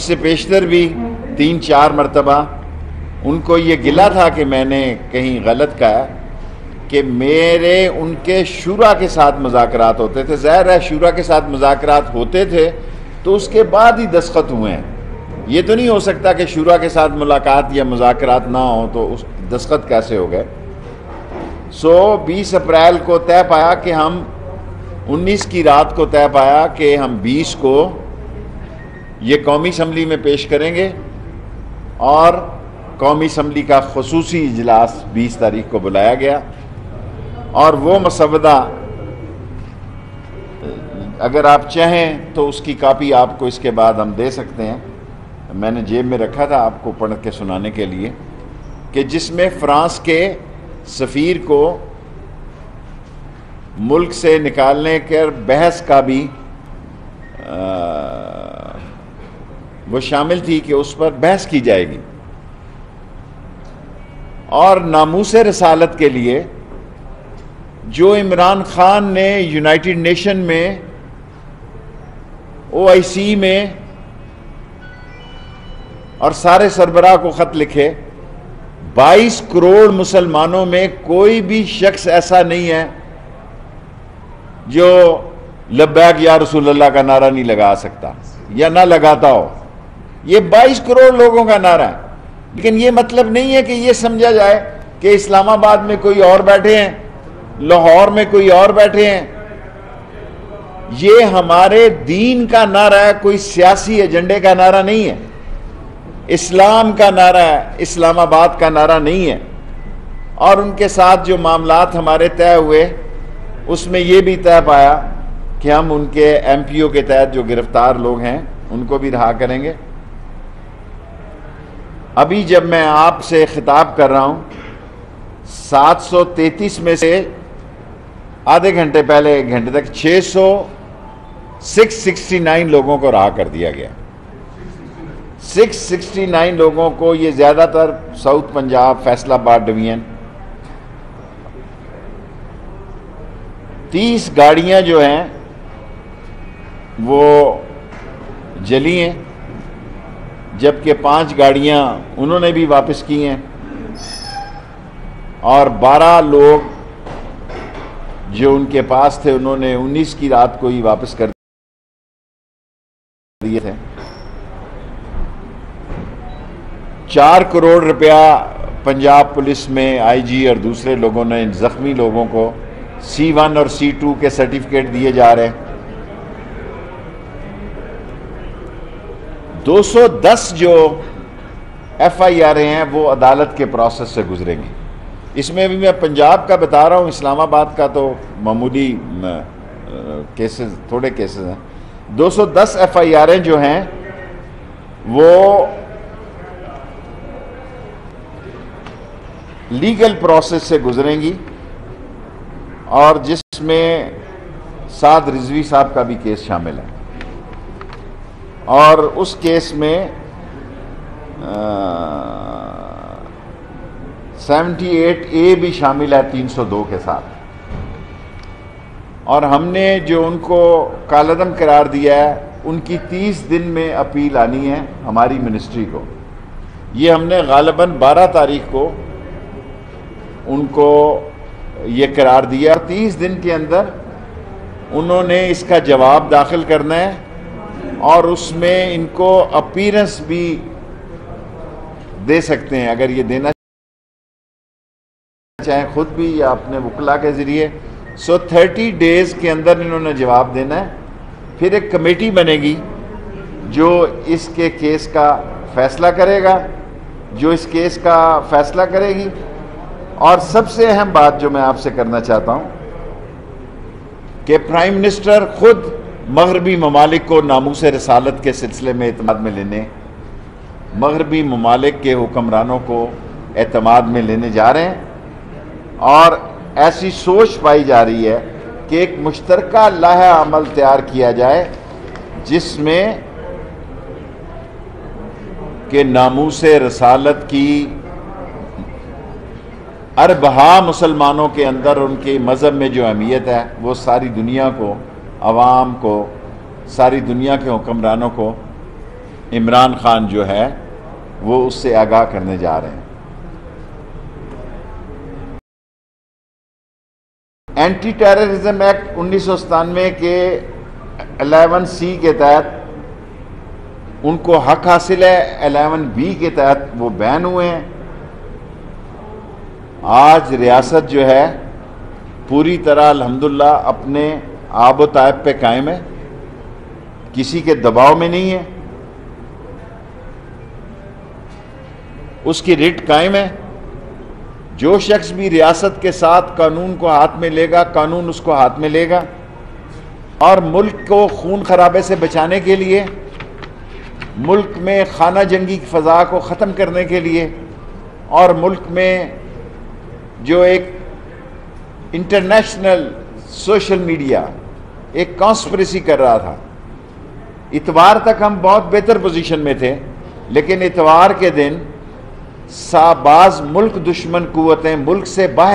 इससे पेशतर भी 3-4 मरतबा उनको ये गिला था कि मैंने कहीं गलत कहा कि मेरे उनके शूरा के साथ मुज़ाकरात होते थे। ज़ाहिर है शुरा के साथ मुज़ाकरात होते थे तो उसके बाद ही दस्तखत हुए हैं। ये तो नहीं हो सकता कि शूरा के साथ मुलाकात या मुज़ाकरात ना हो तो उस दस्तखत कैसे हो गए। 20 अप्रैल को तय पाया कि हम 19 की रात को तय पाया कि हम 20 को ये कौमी असम्बली में पेश करेंगे और कौमी असम्बली का खुसूसी इजलास 20 तारीख को बुलाया गया और वो मसवदा अगर आप चाहें तो उसकी कापी आपको इसके बाद हम दे सकते हैं। मैंने जेब में रखा था आपको पढ़ के सुनाने के लिए कि जिसमें फ्रांस के सफ़ीर को मुल्क से निकालने के बहस का भी वो शामिल थी कि उस पर बहस की जाएगी। और नामूसे रसालत के लिए जो इमरान खान ने यूनाइटेड नेशन में OIC में और सारे सरबराह को ख़त लिखे, 22 करोड़ मुसलमानों में कोई भी शख्स ऐसा नहीं है जो लब्बैक या रसूलल्लाह का नारा नहीं लगा सकता या ना लगाता हो। ये 22 करोड़ लोगों का नारा है। लेकिन ये मतलब नहीं है कि ये समझा जाए कि इस्लामाबाद में कोई और बैठे हैं, लाहौर में कोई और बैठे हैं। ये हमारे दीन का नारा है, कोई सियासी एजेंडे का नारा नहीं है, इस्लाम का नारा है, इस्लामाबाद का नारा नहीं है। और उनके साथ जो मामलात हमारे तय हुए उसमें ये भी तय पाया कि हम उनके MPO के तहत जो गिरफ्तार लोग हैं उनको भी रहा करेंगे। अभी जब मैं आपसे खिताब कर रहा हूं 733 में से आधे घंटे पहले 1 घंटे तक 669 लोगों को रहा कर दिया गया। 669 लोगों को, ये ज़्यादातर साउथ पंजाब फैसलाबाद डिवीजन। 30 गाड़ियां जो हैं वो जली हैं, जबकि 5 गाड़ियां उन्होंने भी वापस की हैं और 12 लोग जो उनके पास थे उन्होंने 19 की रात को ही वापस कर दिए थे। 4 करोड़ रुपया पंजाब पुलिस में IG और दूसरे लोगों ने जख्मी लोगों को C1 और C2 के सर्टिफिकेट दिए जा रहे हैं। 210 जो FIR हैं वो अदालत के प्रोसेस से गुजरेंगी। इसमें भी मैं पंजाब का बता रहा हूँ, इस्लामाबाद का तो मामूली केसेस, थोड़े केसेस हैं। 210 FIR जो हैं वो लीगल प्रोसेस से गुजरेंगी और जिसमें साद रिजवी साहब का भी केस शामिल है और उस केस में 78A भी शामिल है 302 के साथ। और हमने जो उनको कालअदम करार दिया है उनकी 30 दिन में अपील आनी है हमारी मिनिस्ट्री को। ये हमने गालिबन 12 तारीख को उनको ये करार दिया। 30 दिन के अंदर उन्होंने इसका जवाब दाखिल करना है और उसमें इनको अपीयरेंस भी दे सकते हैं अगर ये देना चाहें खुद भी या अपने वकला के ज़रिए। 30 डेज़ के अंदर इन्होंने जवाब देना है। फिर एक कमेटी बनेगी जो इसके केस का फैसला करेगा, जो इस केस का फैसला करेगी। और सबसे अहम बात जो मैं आपसे करना चाहता हूँ कि प्राइम मिनिस्टर खुद मगरबी ममालिक को नामूस रसालत के सिलसिले में एतमाद में लेने, मगरबी ममालिक के हुक्मरानों को एतमाद में लेने जा रहे हैं। और ऐसी सोच पाई जा रही है कि एक मुश्तरका लाहे अमल तैयार किया जाए जिसमें कि नामूस रसालत की अरबहा मुसलमानों के अंदर उनके मज़हब में जो अहमियत है वो सारी दुनिया को, अवाम को, सारी दुनिया के हुक्मरानों को इमरान खान जो है वो उससे आगाह करने जा रहे हैं। एंटी टेररिज्म एक्ट 1997 के 11C के तहत उनको हक हासिल है, 11B के तहत वो बैन हुए हैं। आज रियासत जो है पूरी तरह अल्हम्दुलिल्लाह अपने आबो तायब पे कायम है, किसी के दबाव में नहीं है, उसकी रिट कायम है। जो शख्स भी रियासत के साथ कानून को हाथ में लेगा, कानून उसको हाथ में लेगा। और मुल्क को खून खराबे से बचाने के लिए, मुल्क में खाना जंगी की फ़ज़ा को ख़त्म करने के लिए, और मुल्क में जो एक इंटरनेशनल सोशल मीडिया एक कॉन्स्पिरेसी कर रहा था, इतवार तक हम बहुत बेहतर पोजीशन में थे, लेकिन इतवार के दिन साबाज मुल्क दुश्मन कुव्वतें मुल्क से बाहर